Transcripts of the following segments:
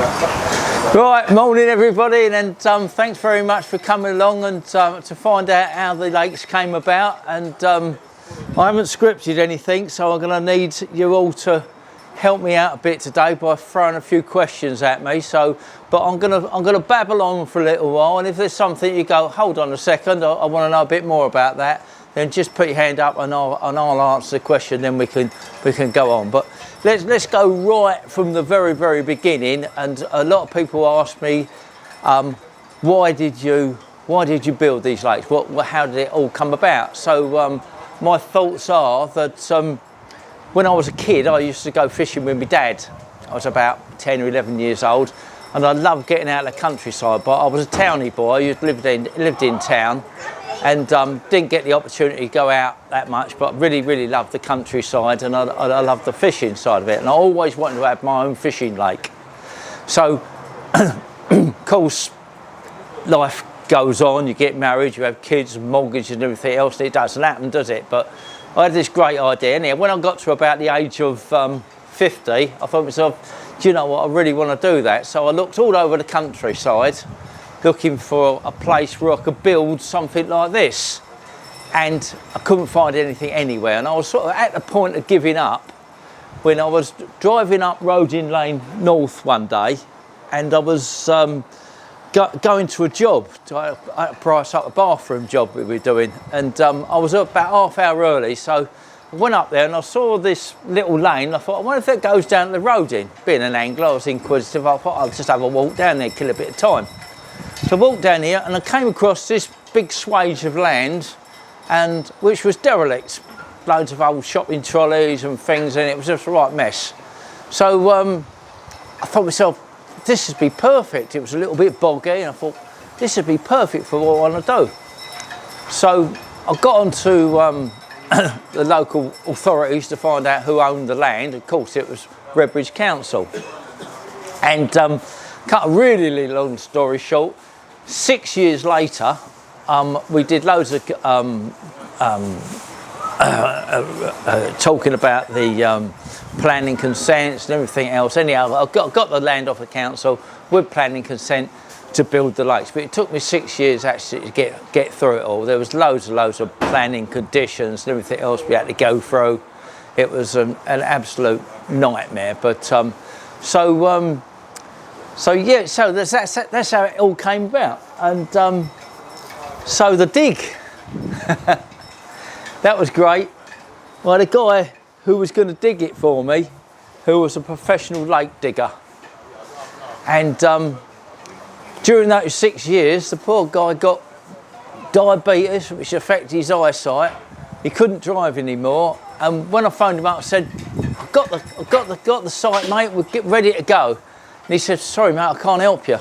Right, morning everybody, and thanks very much for coming along and to find out how the lakes came about. And I haven't scripted anything, so I'm going to need you all to help me out a bit today by throwing a few questions at me. But I'm gonna babble on for a little while, and if there's something you go, hold on a second, I want to know a bit more about that, then just put your hand up and I'll answer the question. Then we can go on. But let's go right from the very beginning. And a lot of people ask me, why did you build these lakes? How did it all come about? So my thoughts are that when I was a kid, I used to go fishing with my dad. I was about 10 or 11 years old, and I loved getting out of the countryside. But I was a towny boy. I lived in town, and didn't get the opportunity to go out that much. But really loved the countryside, and I loved the fishing side of it. And I always wanted to have my own fishing lake. So, of course, life goes on. You get married, you have kids, mortgage, and everything else. And it doesn't happen, does it? But I had this great idea. Anyhow, when I got to about the age of 50, I thought to myself, do you know what, I really want to do that. So I looked all over the countryside, looking for a place where I could build something like this. And I couldn't find anything anywhere. And I was sort of at the point of giving up when I was driving up Rodin Lane North one day, and I was going to a job, to price up a bathroom job we were doing, and I was about half hour early, so I went up there and I saw this little lane. I thought, I wonder if it goes down to the road in. Being an angler, I was inquisitive. I thought I'll just have a walk down there, kill a bit of time. So I walked down here and I came across this big swage of land, and which was derelict, loads of old shopping trolleys and things, and it was just a right mess. So I thought to myself, this would be perfect. It was a little bit boggy, and I thought this would be perfect for what I want to do. So I got onto the local authorities to find out who owned the land. Of course, it was Redbridge Council. And cut a really long story short, 6 years later, we did loads of talking about the planning consents and everything else. Anyhow, I got the land off the council with planning consent to build the lakes, but it took me 6 years actually to get through it all. There was loads of planning conditions and everything else we had to go through. It was an absolute nightmare. But so that's how it all came about. And so the dig, that was great. Well, the guy who was going to dig it for me, who was a professional lake digger, and during those 6 years, the poor guy got diabetes, which affected his eyesight. He couldn't drive anymore. And when I phoned him up, I said, I've got the site, mate. We'll get ready to go. And he said, sorry, mate, I can't help you.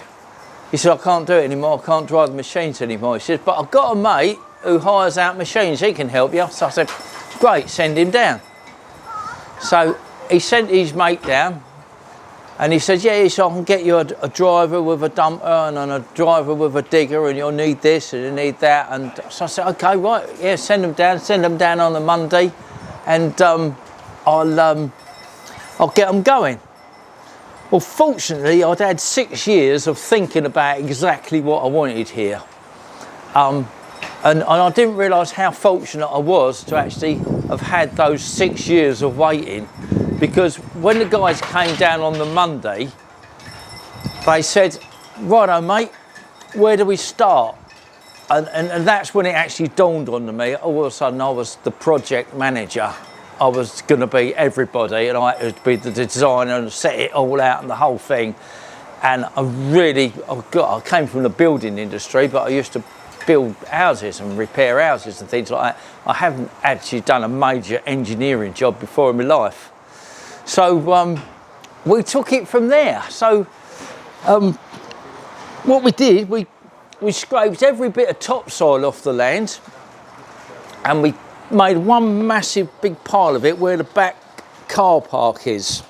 He said, I can't do it anymore. I can't drive the machines anymore. He said, but I've got a mate who hires out machines. He can help you. So I said, great, send him down. So he sent his mate down, and he said, yeah, so I can get you a driver with a dumper and a driver with a digger, and you'll need this and you need that. And so I said, okay, right, yeah, send them down on a Monday, and I'll get them going. Well, fortunately, I'd had 6 years of thinking about exactly what I wanted here. And I didn't realise how fortunate I was to actually have had those 6 years of waiting, because when the guys came down on the Monday, they said, righto mate, where do we start? And that's when it actually dawned on me. All of a sudden I was the project manager. I was going to be everybody, and I had to be the designer and set it all out and the whole thing. And I came from the building industry, but I used to build houses and repair houses and things like that. I haven't actually done a major engineering job before in my life. So we took it from there. So what we did, we scraped every bit of topsoil off the land, and we made one massive big pile of it where the back car park is.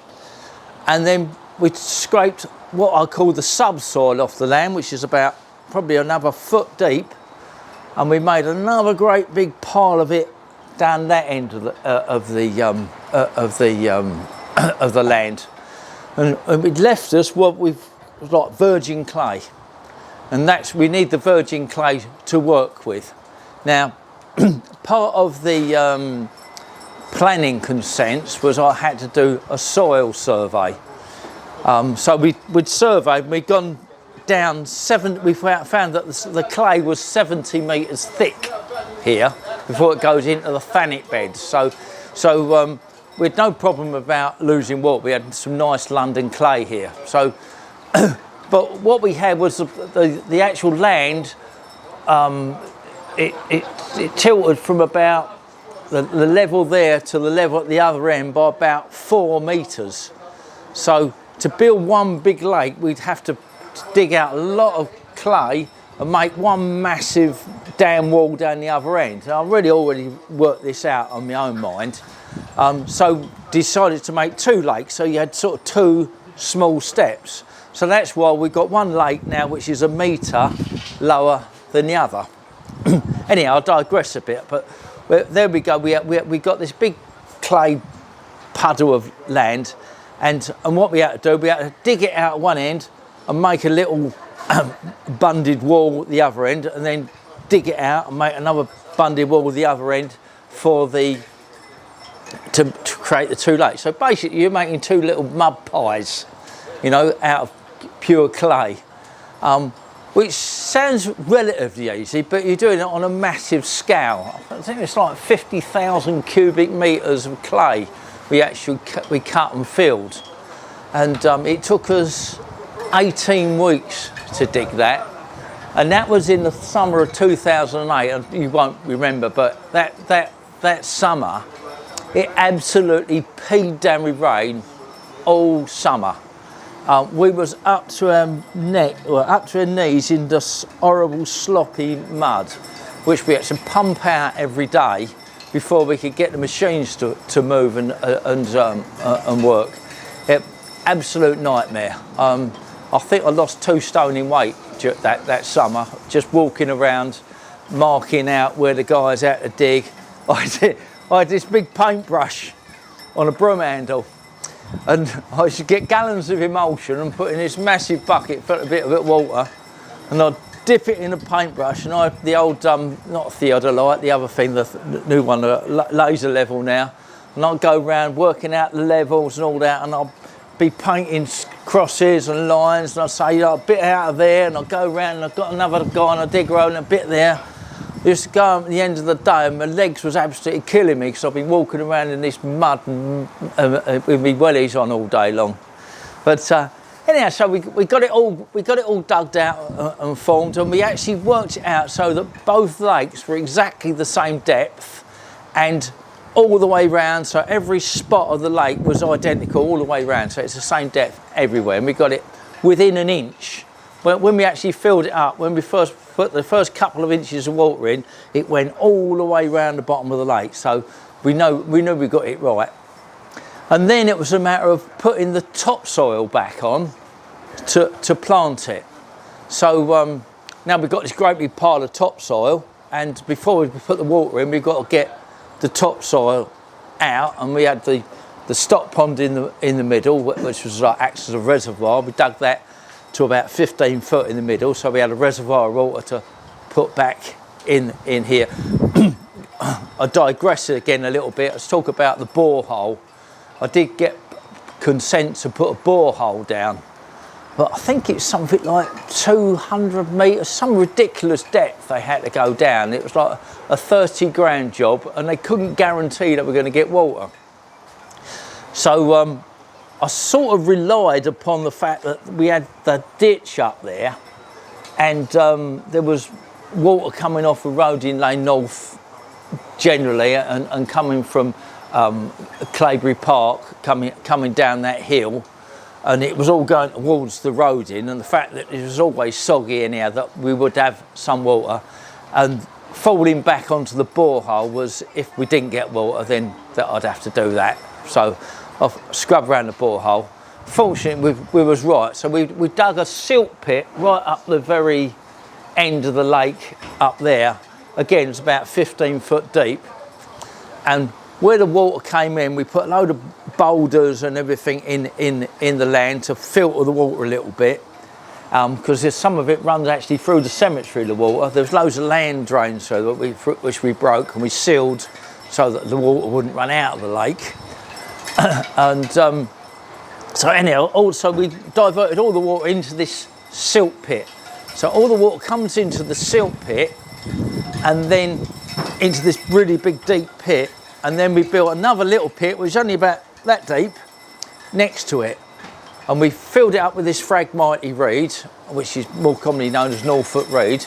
And then we scraped what I call the subsoil off the land, which is about probably another foot deep, and we made another great big pile of it down that end of the land, and it left us what we've like virgin clay, and we need the virgin clay to work with. Now, part of the planning consents was I had to do a soil survey. So we'd surveyed, we'd gone down we found that the clay was 70 metres thick here before it goes into the fannet beds. So we had no problem about losing water. We had some nice London clay here. So, but what we had was the actual land. It tilted from about the level there to the level at the other end by about 4 metres. So to build one big lake, we'd have to dig out a lot of clay and make one massive dam wall down the other end. And I really already worked this out on my own mind. So decided to make 2 lakes, so you had sort of 2 small steps. So that's why we've got one lake now which is 1 metre lower than the other. Anyhow, I'll digress a bit, but there we go. We got this big clay puddle of land, and what we had to do, we had to dig it out at one end and make a little bunded wall at the other end, and then dig it out and make another bunded wall at the other end to create the 2 lakes. So basically, you're making 2 little mud pies, you know, out of pure clay. Which sounds relatively easy, but you're doing it on a massive scale. I think it's like 50,000 cubic metres of clay we cut and filled. And it took us 18 weeks to dig that. And that was in the summer of 2008, and you won't remember, but that summer, it absolutely peed down with rain all summer. We was up to our knees in this horrible sloppy mud, which we had to pump out every day before we could get the machines to move and work. Absolute nightmare. I think I lost 2 stone in weight that summer, just walking around, marking out where the guys had to dig. I had this big paintbrush on a broom handle. And I used to get gallons of emulsion and put in this massive bucket, put a bit of it water, and I'd dip it in a paintbrush, and the old, not theodolite, the other thing, the new one, the laser level now, and I'd go around working out the levels and all that, and I'd be painting crosses and lines, and I'd say, a bit out of there, and I'd go around and I've got another guy and I'd dig around a bit there. I used to go at the end of the day and my legs was absolutely killing me because I've been walking around in this mud and with my wellies on all day long. But anyhow, so we got it all dug out and formed, and we actually worked it out so that both lakes were exactly the same depth and all the way round. So every spot of the lake was identical all the way round. So it's the same depth everywhere, and we got it within an inch. But when we actually filled it up, when we first put the first couple of inches of water in, it went all the way around the bottom of the lake. So we knew we got it right. And then it was a matter of putting the topsoil back on to plant it. So now we've got this great big pile of topsoil, and before we put the water in, we've got to get the topsoil out, and we had the stock pond in the middle, which was like acts as a reservoir. We dug that to about 15 foot in the middle, so we had a reservoir of water to put back in here. I digress again a little bit. Let's talk about the borehole. I did get consent to put a borehole down, but I think it's something like 200 metres, some ridiculous depth they had to go down. It was like a 30 grand job, and they couldn't guarantee that we're going to get water. So I sort of relied upon the fact that we had the ditch up there, and there was water coming off the road in Lane North generally, and coming from Claybury Park, coming down that hill, and it was all going towards the road in, and the fact that it was always soggy anyhow, that we would have some water, and falling back onto the borehole was, if we didn't get water, then that I'd have to do that. So I've scrubbed around the borehole. Fortunately, we was right. So we dug a silt pit right up the very end of the lake up there. Again, it's about 15 foot deep. And where the water came in, we put a load of boulders and everything in the land to filter the water a little bit. because some of it runs actually through the cemetery, the water. There's loads of land drains through which we broke and we sealed so that the water wouldn't run out of the lake. And so anyhow, also we diverted all the water into this silt pit. So all the water comes into the silt pit and then into this really big deep pit, and then we built another little pit which is only about that deep next to it, and we filled it up with this Phragmite reed, which is more commonly known as Norfolk reed,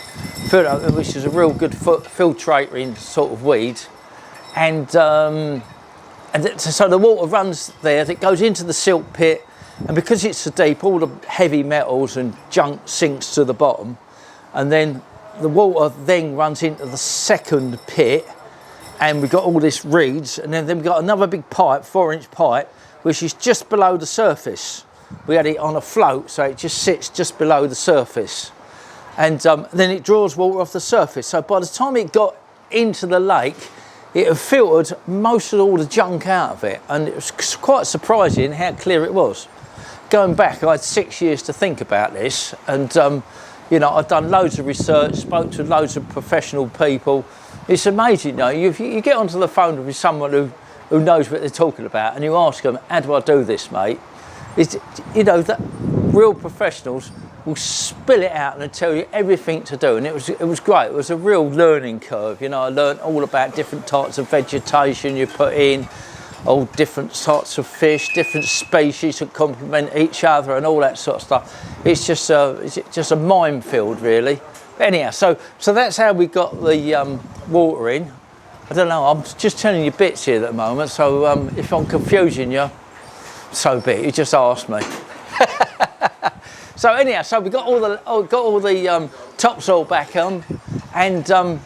filled it up, which is a real good filtrating sort of weed, and so the water runs there, it goes into the silt pit, and because it's so deep, all the heavy metals and junk sinks to the bottom, and then the water then runs into the second pit, and we've got all this reeds, and then we've got another big pipe, 4-inch pipe, which is just below the surface. We had it on a float, so it just sits just below the surface, and then it draws water off the surface. So by the time it got into the lake, it had filtered most of all the junk out of it, and it was quite surprising how clear it was. Going back, I had 6 years to think about this, and you know, I've done loads of research, spoke to loads of professional people. It's amazing, you know, you get onto the phone with someone who knows what they're talking about, and you ask them, how do I do this, mate? It's, you know, that real professionals will spill it out and tell you everything to do, and it was great. It was a real learning curve. You know, I learned all about different types of vegetation you put in, all different sorts of fish, different species that complement each other, and all that sort of stuff. It's just a minefield, really. But anyhow, so that's how we got the water in. I don't know, I'm just telling you bits here at the moment, so if I'm confusing you, so be it, you just ask me. So anyhow, so we got all the topsoil back on, and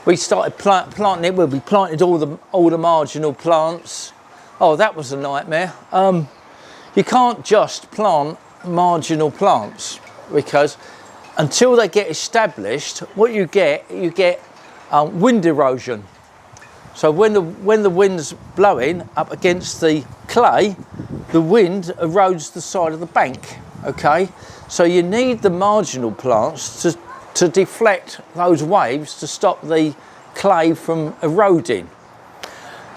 we started planting it. Well, we planted all the marginal plants. Oh, that was a nightmare. You can't just plant marginal plants, because until they get established, what you get wind erosion. So when the wind's blowing up against the clay, the wind erodes the side of the bank. Okay, so you need the marginal plants to deflect those waves to stop the clay from eroding.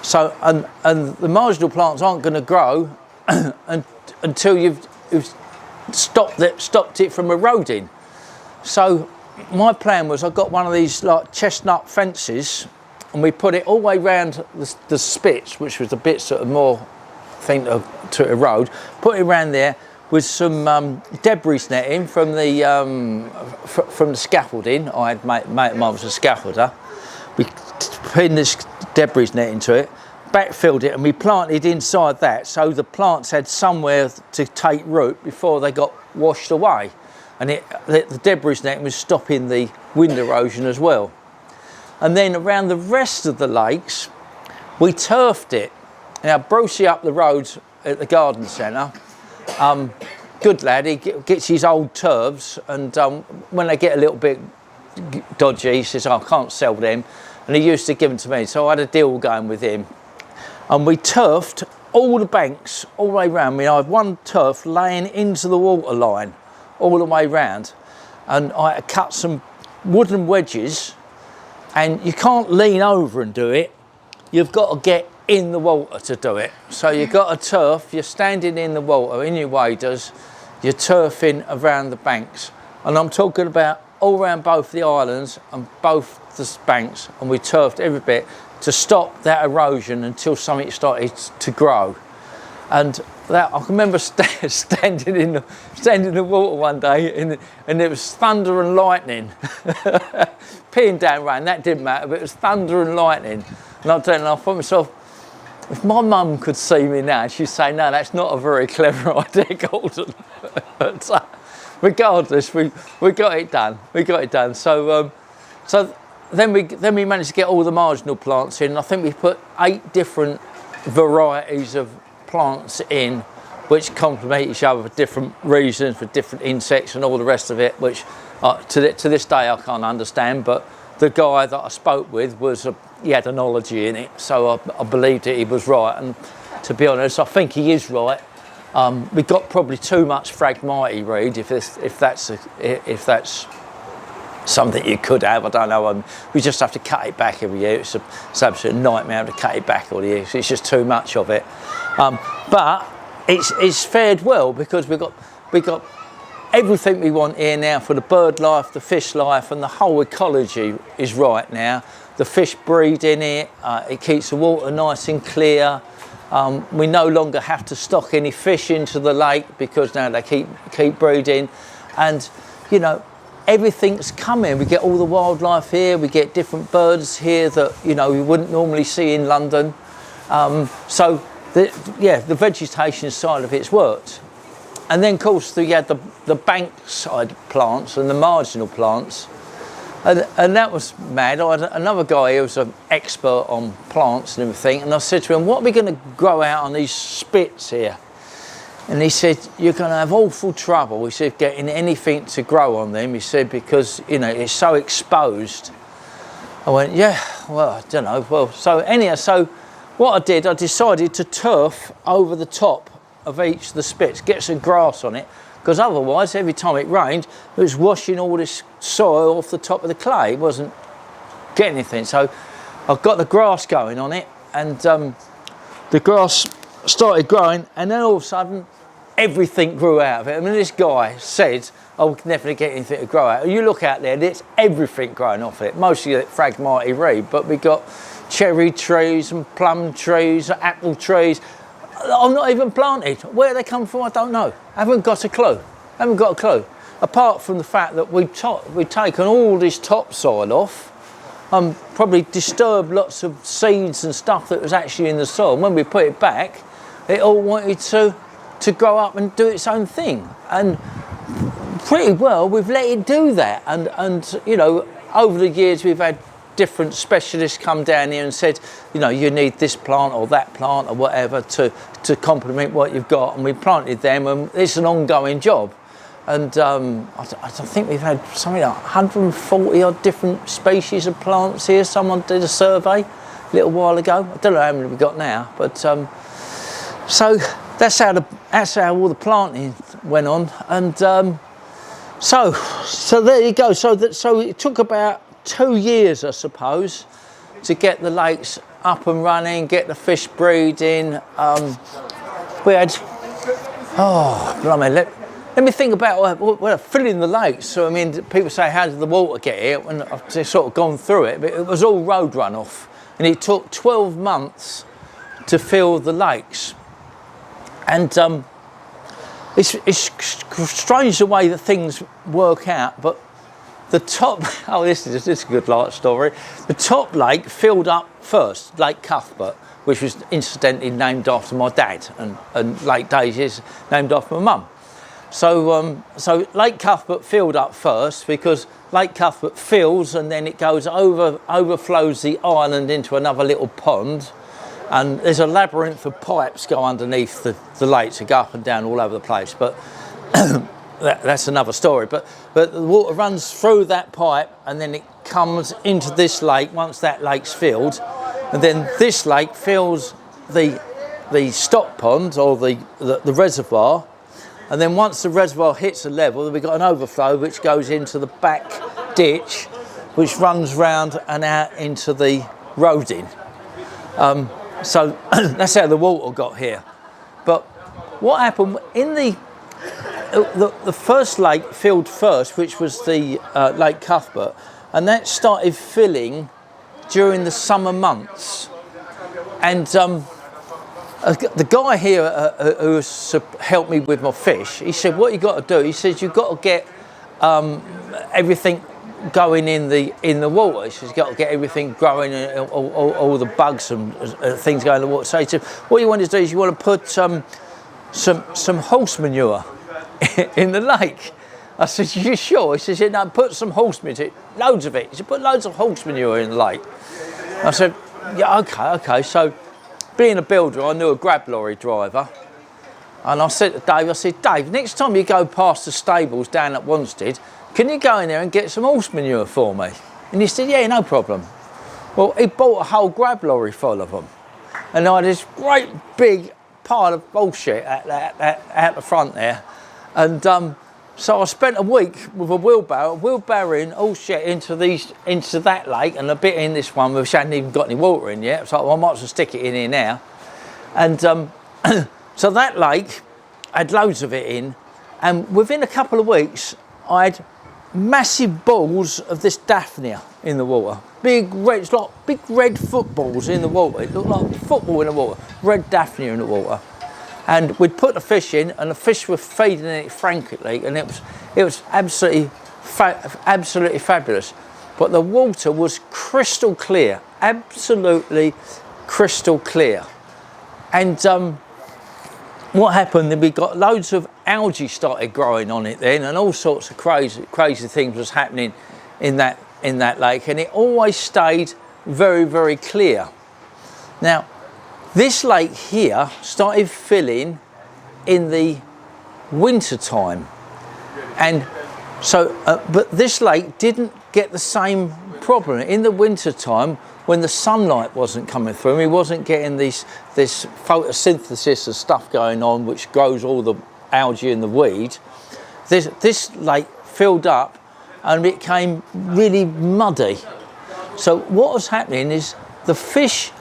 So and the marginal plants aren't going to grow until you've stopped it from eroding. So my plan was, I got one of these like chestnut fences, and we put it all the way around the spits, which was the bits that are more thing to erode. Put it around there with some debris netting from the scaffolding. I had mate of mine was a scaffolder. We pinned this debris net into it, backfilled it, and we planted inside that, so the plants had somewhere to take root before they got washed away. And the debris netting was stopping the wind erosion as well. And then around the rest of the lakes, we turfed it. Now, Brucey up the road at the garden centre, good lad, he gets his old turfs, and when they get a little bit dodgy, he says, I can't sell them, and he used to give them to me, so I had a deal going with him. And we turfed all the banks all the way round. I had one turf laying into the water line all the way round, and I had cut some wooden wedges, and you can't lean over and do it, you've got to get in the water to do it. So you've got a turf, you're standing in the water in your waders, you're turfing around the banks, and I'm talking about all around both the islands and both the banks, and we turfed every bit to stop that erosion until something started to grow. And that, I can remember standing in the water one day, and it was thunder and lightning. Peeing down rain, that didn't matter, but it was thunder and lightning. And I thought to myself, if my mum could see me now, she'd say, no, that's not a very clever idea, Gordon. But regardless, we got it done. We got it done. So then we managed to get all the marginal plants in. I think we put 8 different varieties of plants in, which complement each other for different reasons, for different insects and all the rest of it, which to this day I can't understand. But the guy that I spoke with he had an ology in it, so I believed that he was right. And to be honest, I think he is right. We got probably too much Phragmite reed, if that's something you could have, I don't know. We just have to cut it back every year. It's absolute nightmare to cut it back all the year. It's just too much of it. But it's fared well because we got everything we want here now for the bird life, the fish life, and the whole ecology is right now. The fish breed in it. It keeps the water nice and clear. We no longer have to stock any fish into the lake because now they keep breeding, and you know, everything's coming. We get all the wildlife here. We get different birds here that, you know, you wouldn't normally see in London. So the vegetation side of it's worked. And then of course you had the bankside plants and the marginal plants, and that was mad. I had another guy who was an expert on plants and everything, and I said to him, what are we going to grow out on these spits here? And he said, you're going to have awful trouble, he said, getting anything to grow on them, he said, because, you know, it's so exposed. I went, yeah, well, I don't know. Well, so anyhow, so what I did, I decided to turf over the top of each of the spits, get some grass on it, because otherwise, every time it rained, it was washing all this soil off the top of the clay. It wasn't getting anything. So I've got the grass going on it, and the grass started growing, and then all of a sudden, everything grew out of it. I mean, this guy said, I would never get anything to grow out. You look out there, there's everything growing off it, mostly Phragmite reed, but we've got cherry trees and plum trees, apple trees. I'm not even planted. Where they come from, I don't know. I haven't got a clue. Apart from the fact that we've taken all this topsoil off, probably disturbed lots of seeds and stuff that was actually in the soil. When we put it back, it all wanted to grow up and do its own thing. And pretty well, we've let it do that. And you know, over the years, we've had different specialists come down here and said, you know, you need this plant or that plant or whatever to complement what you've got, and we planted them, and it's an ongoing job. And I think we've had something like 140 odd different species of plants here. Someone did a survey a little while ago. I don't know how many we've got now, but so that's how all the planting went on. And so there you go. So it took about 2 years, I suppose, to get the lakes up and running, get the fish breeding. We had, oh, blimey, let me think about filling the lakes. So, I mean, people say, how did the water get here? And I've just sort of gone through it, but it was all road runoff. And it took 12 months to fill the lakes. And it's strange the way that things work out, but the top, oh, this is a good light story. The top lake filled up first, Lake Cuthbert, which was incidentally named after my dad, and Lake Daisy is named after my mum. So Lake Cuthbert filled up first because Lake Cuthbert fills and then it goes overflows the island into another little pond, and there's a labyrinth of pipes go underneath the lake to go up and down all over the place. But that's another story. But the water runs through that pipe and then it comes into this lake once that lake's filled, and then this lake fills the stock pond or the reservoir. And then once the reservoir hits a level, we've got an overflow which goes into the back ditch, which runs round and out into the roading. So that's how the water got here. But what happened in the first lake filled first, which was the Lake Cuthbert, and that started filling during the summer months. And the guy here who helped me with my fish, he said, what you got to do, he says, you've got to get everything going in the water. He says, you've got to get everything growing, all the bugs and things going in the water. So he said, what you want to do is you want to put some horse manure in the lake. I said, you sure? He says, yeah, no, put some horse manure, loads of it. He said, put loads of horse manure in the lake. I said, yeah, okay. So being a builder, I knew a grab lorry driver, and I said to Dave, Dave, next time you go past the stables down at Wanstead, can you go in there and get some horse manure for me? And he said, yeah, no problem. Well, he bought a whole grab lorry full of them, and I had this great big pile of bullshit at the front there. And so I spent a week with a wheelbarrowing all shit into that lake and a bit in this one, which hadn't even got any water in yet. So I might as well stick it in here now. And so that lake had loads of it in, and within a couple of weeks I had massive balls of this Daphnia in the water. Big red, it's like big red footballs in the water. It looked like football in the water, red Daphnia in the water. And we'd put the fish in, and the fish were feeding it frankly, and it was absolutely fabulous. But the water was crystal clear, absolutely crystal clear. And what happened, then we got loads of algae started growing on it then, and all sorts of crazy things was happening in that lake, and it always stayed very, very clear. Now, this lake here started filling in the winter time, and so but this lake didn't get the same problem in the winter time when the sunlight wasn't coming through, and we wasn't getting this photosynthesis and stuff going on, which grows all the algae and the weed. This lake filled up and it became really muddy. So what was happening is the fish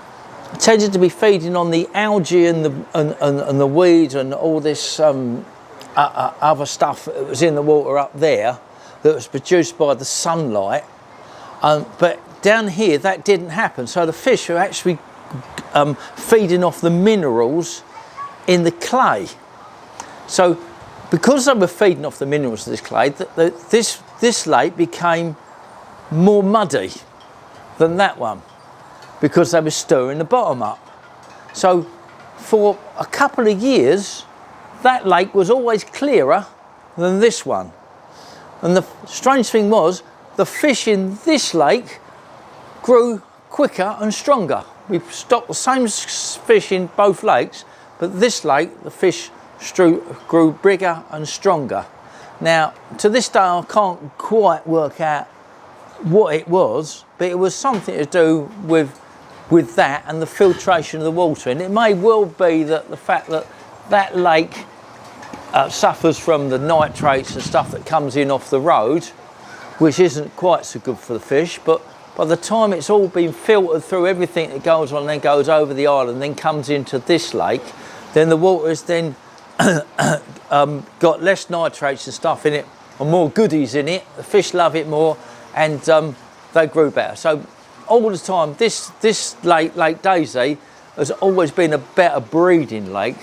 tended to be feeding on the algae and the weeds and all this other stuff that was in the water up there that was produced by the sunlight. But down here that didn't happen. So the fish were actually feeding off the minerals in the clay. So because they were feeding off the minerals of this clay, this lake became more muddy than that one, because they were stirring the bottom up. So for a couple of years, that lake was always clearer than this one. And the strange thing was, the fish in this lake grew quicker and stronger. We stocked the same fish in both lakes, but this lake, the fish grew bigger and stronger. Now, to this day, I can't quite work out what it was, but it was something to do with that and the filtration of the water. And it may well be that the fact that that lake suffers from the nitrates and stuff that comes in off the road, which isn't quite so good for the fish, but by the time it's all been filtered through everything that goes on, then goes over the island, then comes into this lake, then the water is then got less nitrates and stuff in it, and more goodies in it. The fish love it more, and they grew better. So all the time, this lake, Lake Daisy, has always been a better breeding lake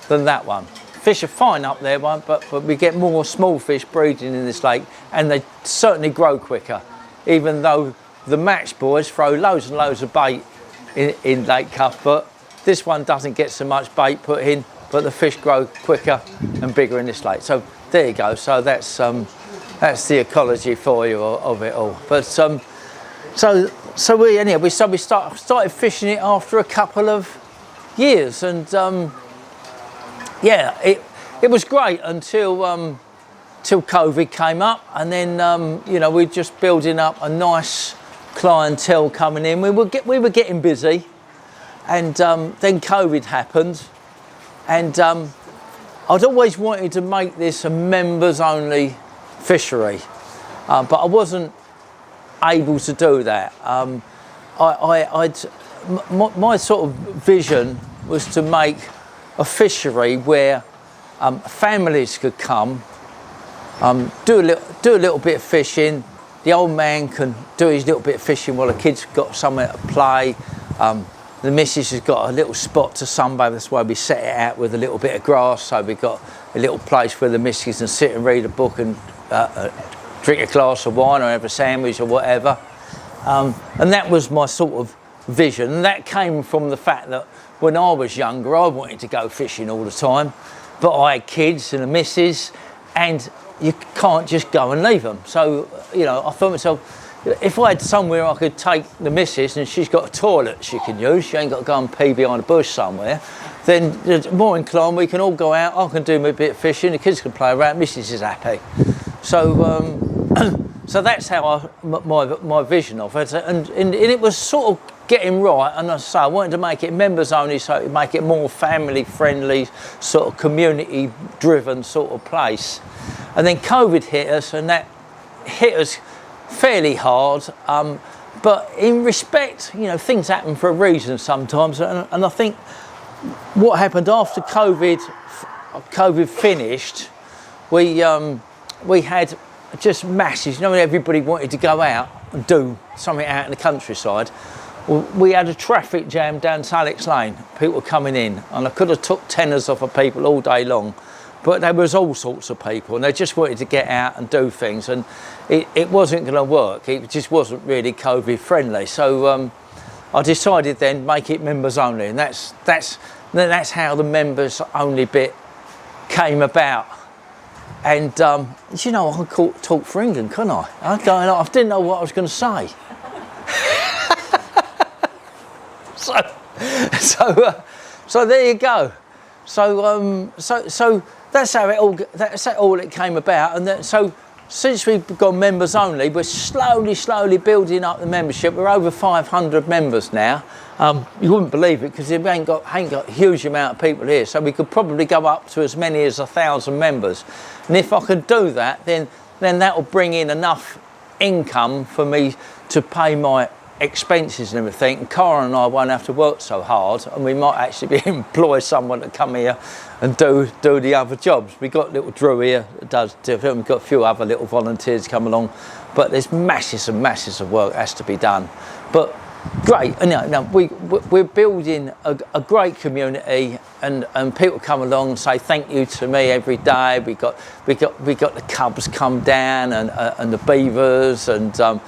than that one. Fish are fine up there, but we get more small fish breeding in this lake, and they certainly grow quicker, even though the match boys throw loads and loads of bait in Lake Cuthbert. This one doesn't get so much bait put in, but the fish grow quicker and bigger in this lake. So there you go. So that's the ecology for you of it all. But so we started fishing it after a couple of years, and yeah, it was great until till COVID came up, and then you know, we're just building up a nice clientele coming in. We were getting busy, and then COVID happened, and I'd always wanted to make this a members only fishery, but I wasn't able to do that. My sort of vision was to make a fishery where families could come, do a little bit of fishing. The old man can do his little bit of fishing while the kids got somewhere to play. The missus has got a little spot to sunbathe. That's why we set it out with a little bit of grass. So we've got a little place where the missus can sit and read a book and drink a glass of wine or have a sandwich or whatever. And that was my sort of vision. And that came from the fact that when I was younger, I wanted to go fishing all the time, but I had kids and a missus, and you can't just go and leave them. So, you know, I thought to myself, if I had somewhere I could take the missus and she's got a toilet she can use, she ain't got to go and pee behind a bush somewhere, then more inclined we can all go out, I can do my bit of fishing, the kids can play around, missus is happy. So so that's how my vision of it, and it was sort of getting right, and as I say, I wanted to make it members only, so to make it more family friendly, sort of community driven sort of place. And then COVID hit us, and that hit us fairly hard. But in respect, you know, things happen for a reason sometimes, and I think what happened after COVID finished, we had just masses. You know, when everybody wanted to go out and do something out in the countryside, well, we had a traffic jam down Salix Lane. People were coming in, and I could have took tenors off of people all day long, but there was all sorts of people, and they just wanted to get out and do things, and it wasn't going to work. It just wasn't really COVID friendly. So I decided then make it members only, and that's how the members only bit came about. And you know, I could talk for England, couldn't I? I didn't know what I was going to say. So there you go. So that's how it came about. And so since we've gone members only, we're slowly building up the membership. We're over 500 members now. You wouldn't believe it, because we ain't got a huge amount of people here, so we could probably go up to as many as 1,000 members. And if I can do that, then that will bring in enough income for me to pay my expenses and everything, and Cara and I won't have to work so hard, and we might actually employ someone to come here and do the other jobs. We've got little Drew here that does different. We've got a few other little volunteers come along, but there's masses and masses of work has to be done. But great, and we're building a great community, and people come along and say thank you to me every day. We got the cubs come down, and the beavers, and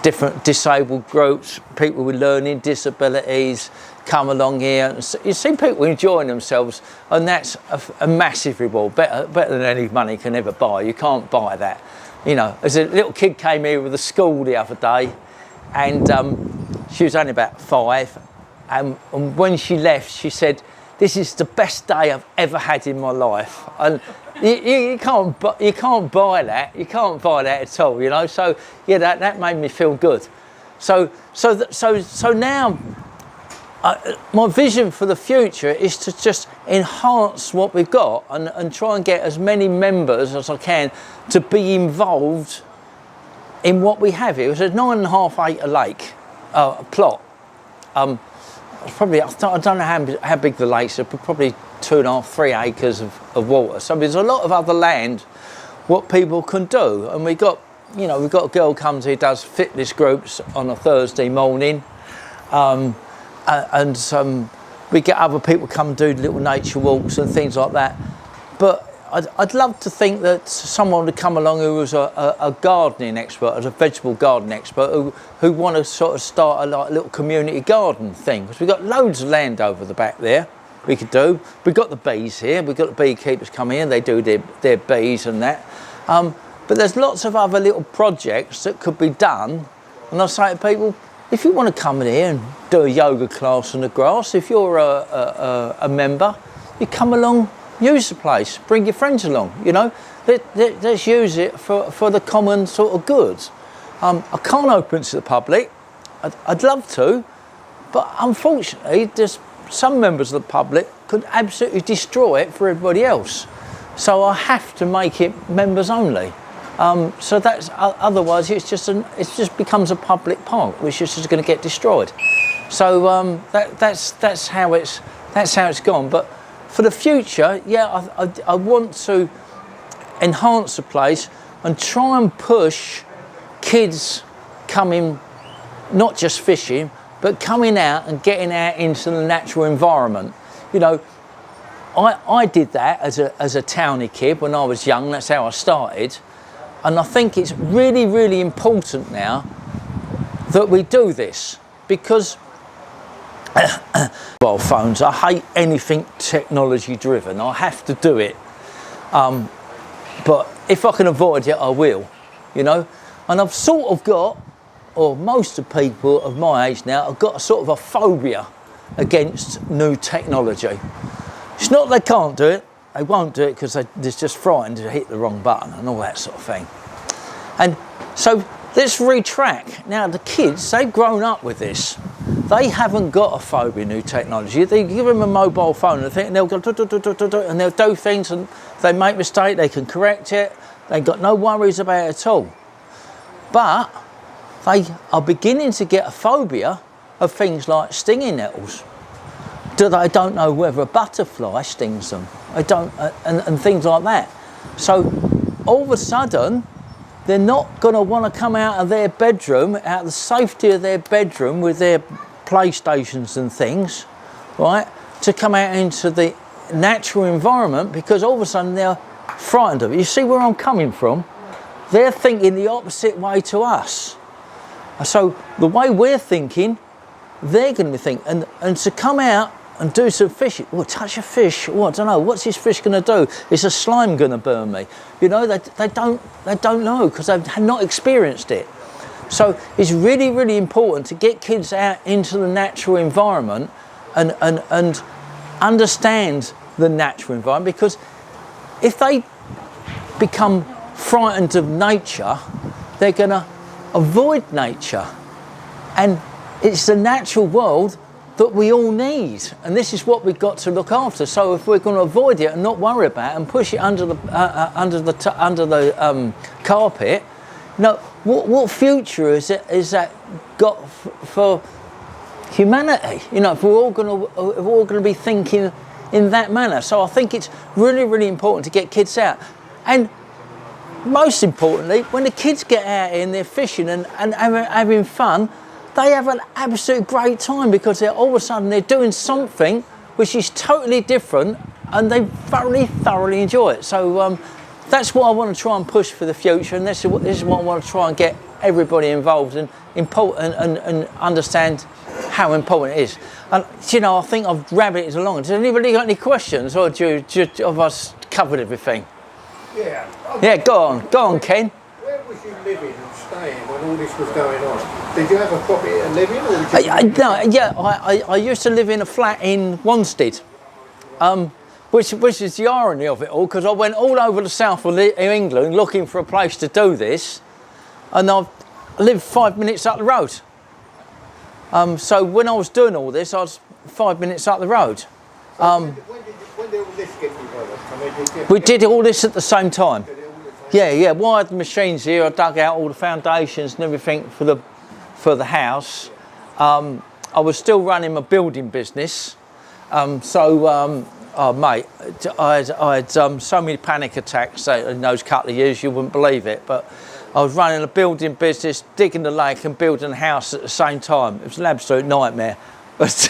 different disabled groups, people with learning disabilities come along here. And you see people enjoying themselves, and that's a massive reward, better than any money can ever buy. You can't buy that. You know, as a little kid came here with a school the other day, and she was only about 5, and when she left, she said, "This is the best day I've ever had in my life." And you can't buy that. You can't buy that at all, you know. So yeah, that made me feel good. So now, my vision for the future is to just enhance what we've got, and try and get as many members as I can to be involved in what we have here. It was a 9.5 acre lake plot. Probably, I don't know how big the lakes are, but probably 2.5, 3 acres of water. So there's a lot of other land what people can do. And we've got a girl comes here, does fitness groups on a Thursday morning, and we get other people come and do little nature walks and things like that. But I'd love to think that someone would come along who was a gardening expert, as a vegetable garden expert, who want to sort of start a little community garden thing, because we've got loads of land over the back there we could do. We've got the bees here, we've got the beekeepers coming in, they do their bees and that. But there's lots of other little projects that could be done, and I say to people, if you want to come in here and do a yoga class in the grass, if you're a member, you come along, use the place, bring your friends along, you know. Let's use it for the common sort of good. I can't open it to the public. I'd love to, but unfortunately there's some members of the public could absolutely destroy it for everybody else. So I have to make it members only. So that's otherwise it just becomes a public park, which is just going to get destroyed. So that's how it's gone. But for the future, yeah, I want to enhance the place and try and push kids coming, not just fishing, but coming out and getting out into the natural environment. You know, I did that as a townie kid when I was young. That's how I started. And I think it's really, really important now that we do this, because mobile phones, I hate anything technology driven. I have to do it. But if I can avoid it, I will, you know. And I've sort of got, or most of people of my age now, have got a sort of a phobia against new technology. It's not they can't do it. They won't do it because they're just frightened to hit the wrong button and all that sort of thing. And so let's retrack. Now the kids, they've grown up with this. They haven't got a phobia of new technology. They give them a mobile phone and they'll go and they'll do things, and if they make a mistake, they can correct it. They've got no worries about it at all. But they are beginning to get a phobia of things like stinging nettles. They don't know whether a butterfly stings them. They don't, and things like that. So all of a sudden, they're not going to want to come out of their bedroom, out of the safety of their bedroom with their PlayStations and things, right, to come out into the natural environment, because all of a sudden they're frightened of it. You see where I'm coming from? They're thinking the opposite way to us. So the way we're thinking, they're going to be thinking. And to come out and do some fishing, oh, touch a fish, oh, I don't know, what's this fish going to do? Is a slime going to burn me? You know, they don't know, because they've not experienced it. So it's really, really important to get kids out into the natural environment and understand the natural environment, because if they become frightened of nature, they're going to avoid nature. And it's the natural world that we all need, and this is what we've got to look after. So if we're going to avoid it and not worry about it and push it under the carpet, you know, what future is that got for humanity? You know, if we're all going to be thinking in that manner. So I think it's really, really important to get kids out, and most importantly, when the kids get out and they're fishing and having fun, they have an absolute great time, because all of a sudden they're doing something which is totally different, and they thoroughly enjoy it. So that's what I want to try and push for the future, and this is what I want to try and get everybody involved in, and understand how important it is. And you know, I think I've rabbited along. Does anybody got any questions, or have us covered everything? Yeah. Yeah, go on, Ken. Where was you living and staying when all this was going on? Did you have a property to live in, or did you... I used to live in a flat in Wanstead, which is the irony of it all, because I went all over the south of England looking for a place to do this, and I lived 5 minutes up the road. So when I was doing all this, I was 5 minutes up the road. When did all this get developed? I mean, we did all this at the same time. Yeah, wired the machines here. I dug out all the foundations and everything for the house. I was still running my building business. Oh mate, I had so many panic attacks in those couple of years, you wouldn't believe it. But I was running a building business, digging the lake and building a house at the same time. It was an absolute nightmare. But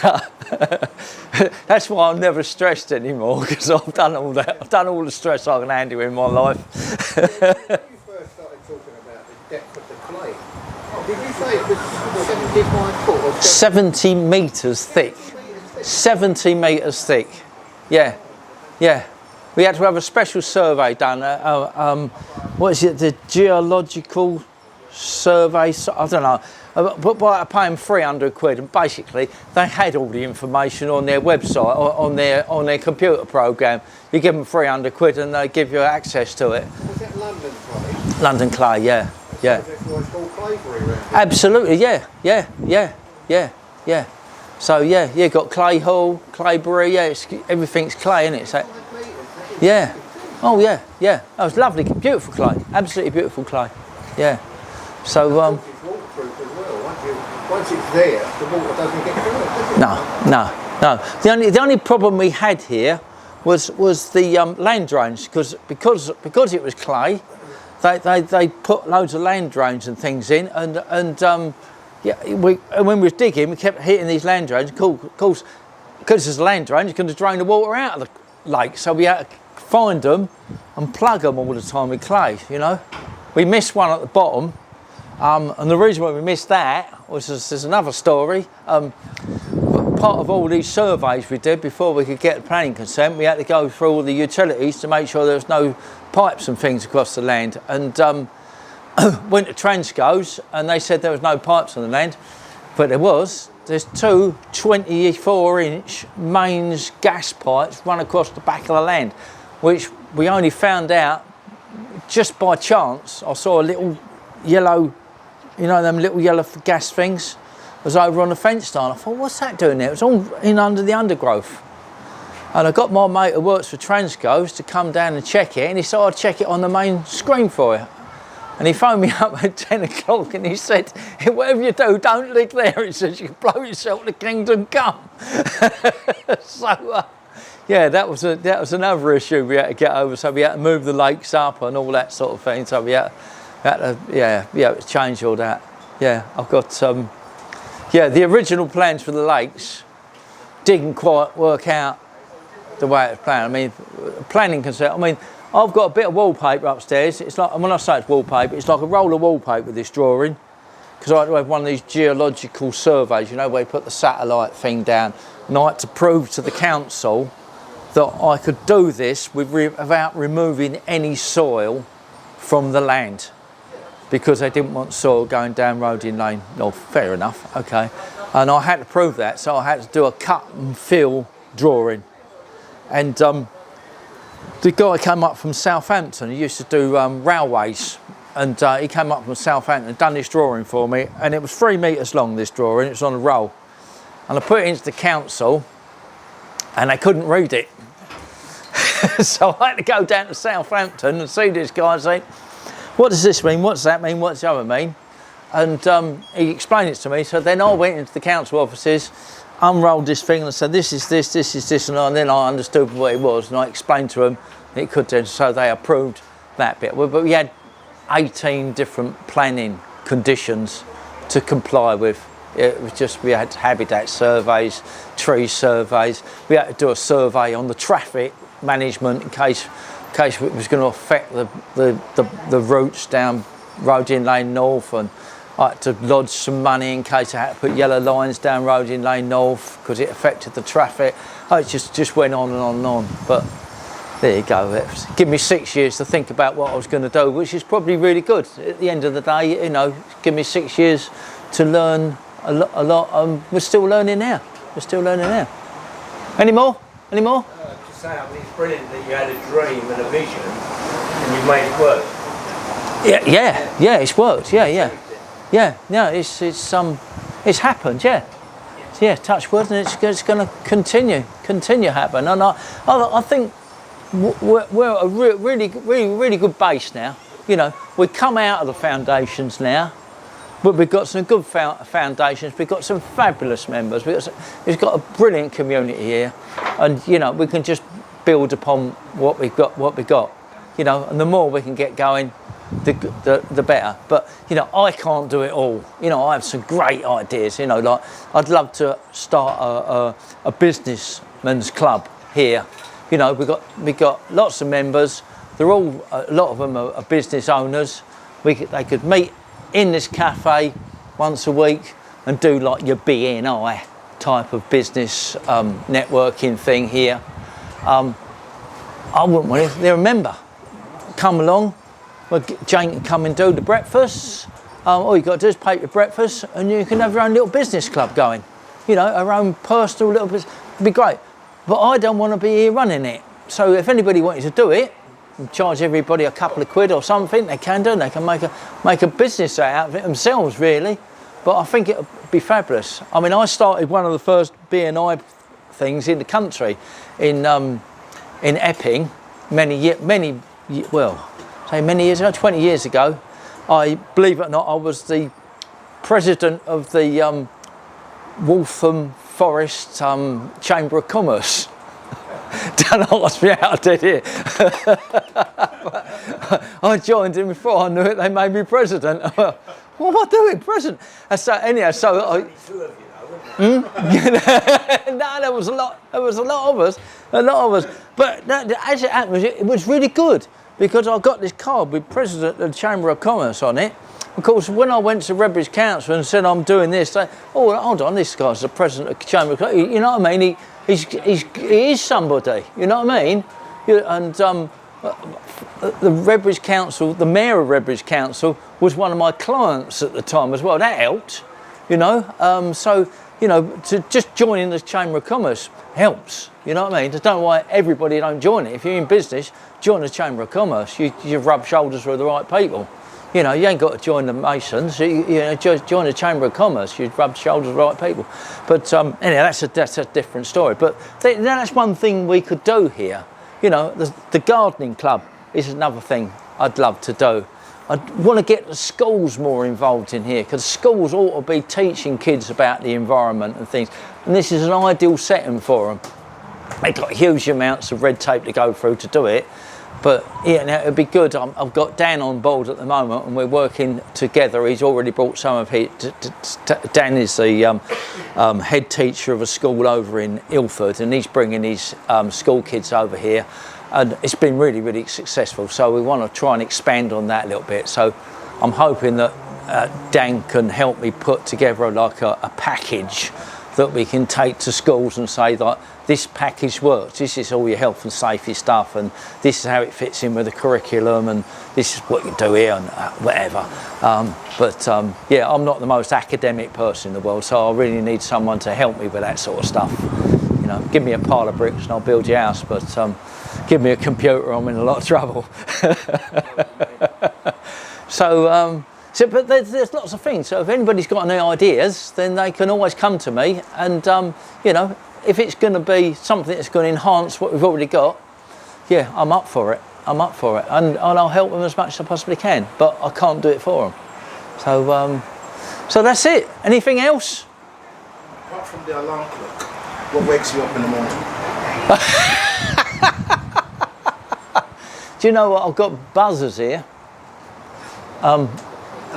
that's why I'm never stressed anymore, because I've done all that. I've done all the stress I can handle in my life. When you first started talking about the depth of the clay, did you say it was 75 foot? Or 70 metres thick. 70 metres thick. Yeah. We had to have a special survey done. What is it? The geological survey? I don't know. But by paying £300, and basically they had all the information on their website, or on their computer program. You give them £300 and they give you access to it. Was that London clay? London clay, yeah. That's why it's called Claybury around here. Absolutely, yeah. So you got Clay Hall, Claybury, everything's clay, isn't it? So, yeah. Oh yeah. That was lovely, beautiful clay, absolutely beautiful clay. Yeah. So waterproof as well. Once it's there, the water doesn't get through it, does it? No. The only problem we had here was the land drains, because it was clay. They put loads of land drains and things in, and when we was digging, we kept hitting these land drains. Of course, because there's a land drain, it's going to drain the water out of the lake. So we had to find them and plug them all the time with clay. You know, we missed one at the bottom. And the reason why we missed that was there's another story. Part of all these surveys we did before we could get planning consent, we had to go through all the utilities to make sure there was no pipes and things across the land. And went to Transco's and they said there was no pipes on the land, but there was. There's two 24-inch mains gas pipes run across the back of the land, which we only found out just by chance. I saw a little yellow you know, them little yellow gas things, was over on the fence line. I thought, what's that doing there? It was all in under the undergrowth. And I got my mate who works for Transco's to come down and check it, and he said I'd check it on the main screen for you. And he phoned me up at 10 o'clock and he said, whatever you do, don't live there. He says, you can blow yourself to kingdom come. So, yeah, that was another issue we had to get over. So we had to move the lakes up and all that sort of thing. So we had to change all that. Yeah, I've got, the original plans for the lakes didn't quite work out the way it was planned. I mean, planning consent, I mean, I've got a bit of wallpaper upstairs. It's like, when I say it's wallpaper, it's like a roll of wallpaper, this drawing. Because I had to have one of these geological surveys, you know, where you put the satellite thing down. And I had to prove to the council that I could do this without removing any soil from the land. Because they didn't want soil going down Rodin Lane. No, fair enough, okay. And I had to prove that, so I had to do a cut and fill drawing. And the guy came up from Southampton. He used to do railways, and he came up from Southampton and done this drawing for me, and it was 3 metres long, this drawing. It was on a roll, and I put it into the council and they couldn't read it. So I had to go down to Southampton and see this guy and say, what does this mean, what's that mean, what's the other mean? And he explained it to me. So then I went into the council offices, unrolled this thing and I said, this is this, and then I understood what it was, and I explained to them it could do, so they approved that bit. But we had 18 different planning conditions to comply with. It was just, we had habitat surveys, tree surveys, we had to do a survey on the traffic management in case it was going to affect the routes down Rodin Lane North, and I had to lodge some money in case I had to put yellow lines down Rodin Lane North because it affected the traffic. Oh, it just went on and on and on. But there you go. It give me 6 years to think about what I was going to do, which is probably really good. At the end of the day, you know, give me 6 years to learn a lot. We're still learning now. Any more? Just say, I mean, it's brilliant that you had a dream and a vision and you made it work. Yeah, it's worked. Yeah, no, it's happened. Yeah, touch wood, and it's going to continue happen. And I think we're a really good base now. You know, we've come out of the foundations now, but we've got some good foundations. We've got some fabulous members. We've got a brilliant community here, and you know, we can just build upon what we've got. You know, and the more we can get going, the better. But you know, I can't do it all. You know, I have some great ideas. You know, like I'd love to start a businessman's club here. You know, we got lots of members. They're all, a lot of them are business owners. They could meet in this cafe once a week and do like your BNI type of business networking thing here. I wouldn't want it. They're a member. Come along. Well, Jane can come and do the breakfasts. All you got to do is pay your breakfast, and you can have your own little business club going. You know, our own personal little business. It'd be great. But I don't want to be here running it. So if anybody wanted to do it, and charge everybody a couple of quid or something, they can do. They can make a business out of it themselves, really. But I think it would be fabulous. I mean, I started one of the first BNI things in the country in Epping many years ago, 20 years ago. I believe it or not, I was the president of the Waltham Forest Chamber of Commerce. Don't ask me how I did it. I joined in before I knew it. They made me president. What am I doing, president? And so anyhow, no, there was a lot of us. But as it happened, it was really good because I got this card with President of the Chamber of Commerce on it. Of course, when I went to Redbridge Council and said I'm doing this, they, oh, hold on, this guy's the President of the Chamber of Commerce. You know what I mean? He is somebody. You know what I mean? And the Redbridge Council, the Mayor of Redbridge Council, was one of my clients at the time as well. That helped, you know. So, you know, to just joining the Chamber of Commerce helps. You know what I mean? I don't know why everybody don't join it. If you're in business, join the Chamber of Commerce. You rub shoulders with the right people. You know, you ain't got to join the Masons. You know, just join the Chamber of Commerce. You rub shoulders with the right people. But anyway, that's a different story. But that's one thing we could do here. You know, the gardening club is another thing I'd love to do. I want to get the schools more involved in here, because schools ought to be teaching kids about the environment and things. And this is an ideal setting for them. They've got huge amounts of red tape to go through to do it. But yeah, now it'd be good. I've got Dan on board at the moment, and we're working together. He's already brought some of his. Dan is the head teacher of a school over in Ilford, and he's bringing his school kids over here, and it's been really, really successful. So we want to try and expand on that a little bit. So I'm hoping that Dan can help me put together like a package that we can take to schools and say that this package works. This is all your health and safety stuff, and this is how it fits in with the curriculum, and this is what you do here, and whatever. Yeah, I'm not the most academic person in the world, so I really need someone to help me with that sort of stuff. You know, give me a pile of bricks and I'll build your house, but give me a computer, I'm in a lot of trouble. But there's lots of things. So if anybody's got any ideas, then they can always come to me. And you know, if it's going to be something that's going to enhance what we've already got, yeah, I'm up for it. I'm up for it, and I'll help them as much as I possibly can. But I can't do it for them. So that's it. Anything else? Apart from the alarm clock, what wakes you up in the morning? Do you know what? I've got buzzers here.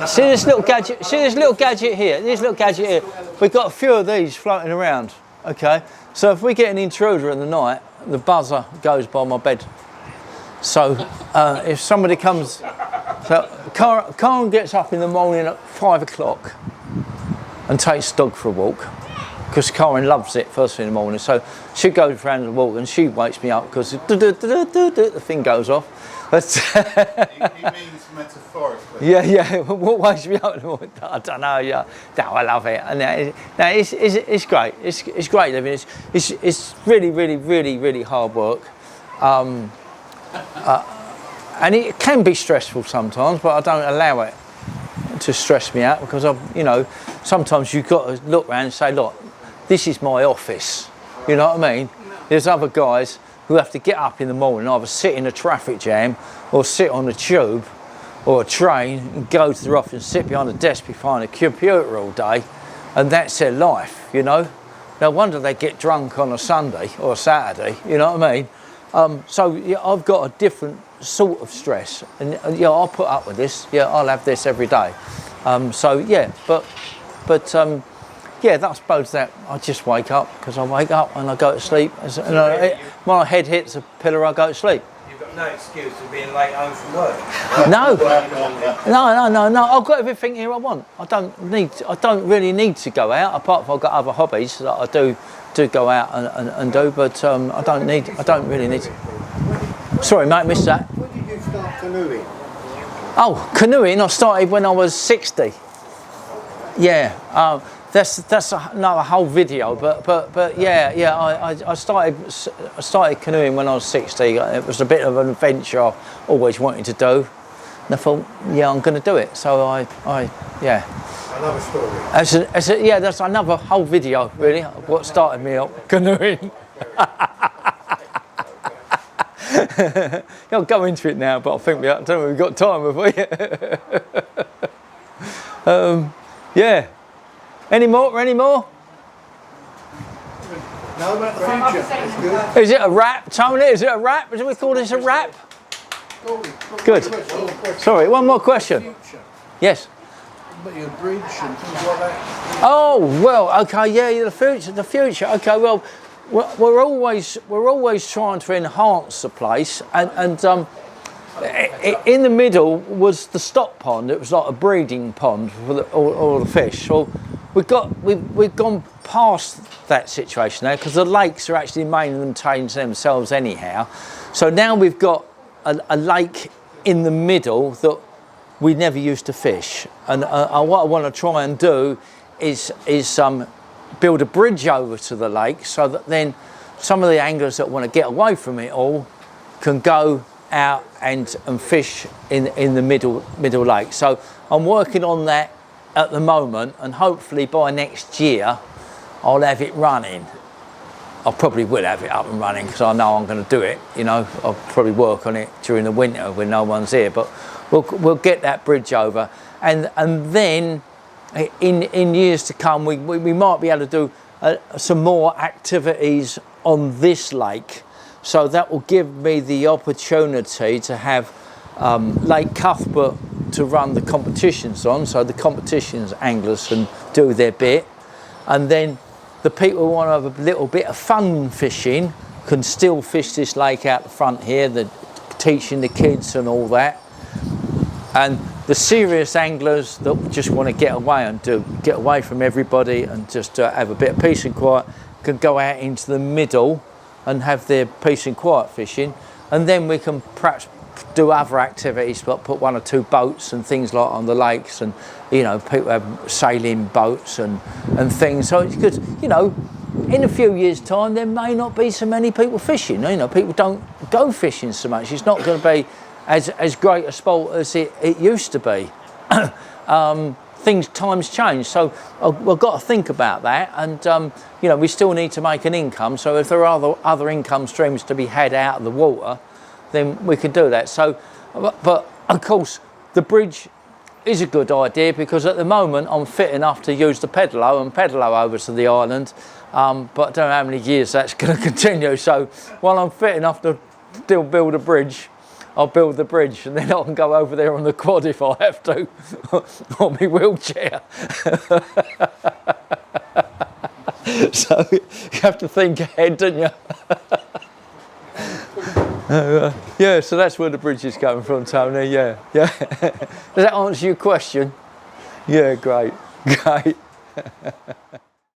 See this little gadget? See this little gadget here? This little gadget here. We've got a few of these floating around. Okay, so if we get an intruder in the night, the buzzer goes by my bed. So if somebody comes, so Karen gets up in the morning at 5 o'clock and takes the dog for a walk, because Karen loves it first thing in the morning. So she goes around the walk and she wakes me up because the thing goes off. But He means metaphorically. Yeah. What wakes me up in the morning? I don't know. Yeah, no, I love it, and it's great. It's great living. It's really, really, really, really hard work, and it can be stressful sometimes. But I don't allow it to stress me out, because you know, sometimes you've got to look around and say, look, this is my office. You know what I mean? There's other guys who have to get up in the morning, either sit in a traffic jam or sit on a tube or a train and go to their office and sit behind a desk behind a computer all day, and that's their life, you know. No wonder they get drunk on a Sunday or a Saturday, you know what I mean? So yeah, I've got a different sort of stress, and yeah, I'll put up with this. Yeah, I'll have this every day. So yeah, but yeah, I suppose that I just wake up, because I wake up and I go to sleep. And my head hits a pillar, I go to sleep. You've got no excuse for being late home from work. No. I've got everything here I want. I don't really need to go out, apart from I've got other hobbies that I do go out and do, but I don't really need to. Sorry, mate, missed that. When did you start canoeing? Oh, canoeing, I started when I was 60. Yeah. That's another whole video, but yeah, I started canoeing when I was 60. It was a bit of an adventure I always wanted to do, and I thought, yeah, I'm going to do it. So yeah. Another story. That's another whole video, really. What started me up canoeing. I'll go into it now, but I think I don't know if we've got time, have we? Yeah. Any more? No, about the future. That's good. Is it a wrap, Tony? Is it a wrap? Do we call this a wrap? Good. Sorry, one more question. Future. Yes. But your bridge and things like that. Oh well, okay, yeah, the future. Okay, well, we're always trying to enhance the place, and in the middle was the stock pond. It was like a breeding pond for all the fish. So we've gone past that situation now, because the lakes are actually maintaining themselves anyhow. So now we've got a lake in the middle that we never used to fish, and what I want to try and do is build a bridge over to the lake, so that then some of the anglers that want to get away from it all can go out and fish in the middle lake. So I'm working on that at the moment, and hopefully by next year I'll have it running. I probably will have it up and running because I know I'm going to do it. You know, I'll probably work on it during the winter when no one's here, but we'll get that bridge over, and then in years to come we might be able to do some more activities on this lake. So that will give me the opportunity to have Lake Cuthbert to run the competitions on, so the competitions anglers can do their bit, and then the people who want to have a little bit of fun fishing can still fish this lake out the front here, teaching the kids and all that. And the serious anglers that just want to get away from everybody and just have a bit of peace and quiet can go out into the middle and have their peace and quiet fishing, and then we can perhaps do other activities, like put 1 or 2 boats and things like on the lakes, and you know, people have sailing boats and things. So it's good, you know, in a few years' time there may not be so many people fishing. You know, people don't go fishing so much. It's not going to be as great a sport as it used to be. Times change, so we've got to think about that, and you know, we still need to make an income. So if there are other income streams to be had out of the water, then we can do that. So, but of course, the bridge is a good idea because at the moment I'm fit enough to use the pedalo over to the island, but I don't know how many years that's going to continue. So while I'm fit enough to still build a bridge, I'll build the bridge, and then I can go over there on the quad if I have to, or my wheelchair. So you have to think ahead, don't you? Yeah, so that's where the bridge is coming from, Tony. Yeah. Does that answer your question? Yeah, great.